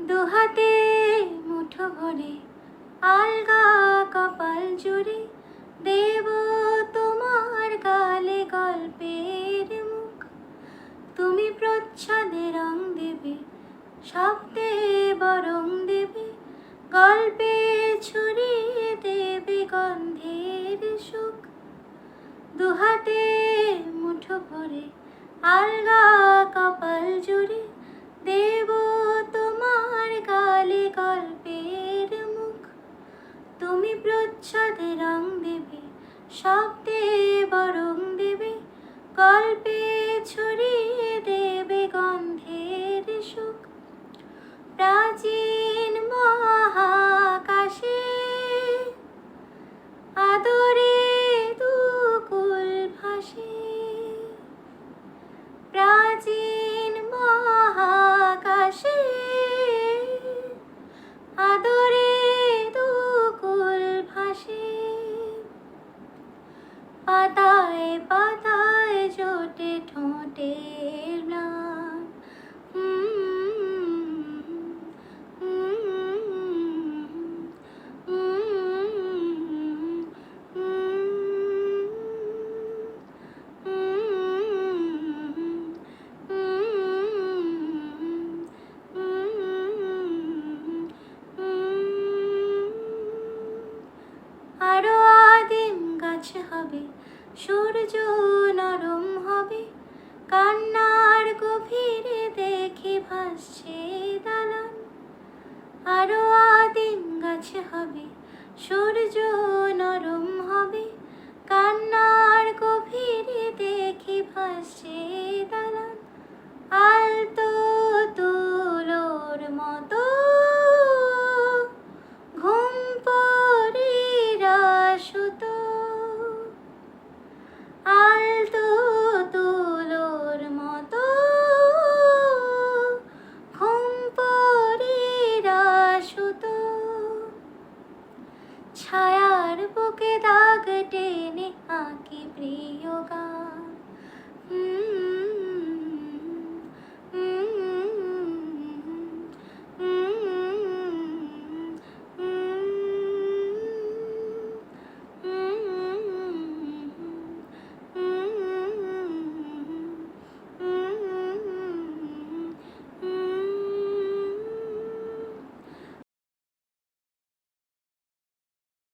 দুহাতে মুঠো ভরে আলগা কপাল জুড়ে দেব তোমার গালে গল্পের মুখ। তুমি প্রচ্ছদে রং দেবে, শব্দে বরং দেবে, গল্পে ছড়িয়ে দেবে গন্ধের সুখ। দুহাতে মুঠো ভরে আলগা কপাল জুড়ে দেব তোমার গালে গল্পের মুখ। তুমি প্রচ্ছদে রং দেবে, শব্দে বরং দেবে, গল্পে ছড়িয়ে দেবে গন্ধের সুখ। প্রাচীন মহাকাশে আদরে দুকুল ভাসে, প্রাচীন মহাকাশে আদরে দুকুল ভাসে। পাতায় পাতায় জোটে ঠোঁটের ম্লান, আরো আদিম গাছ হবে, সূর্য নরম হবে, কান্নার গভীরে দেখি ভাসছে দালান। আরো আদিম গাছ হবে, সূর্য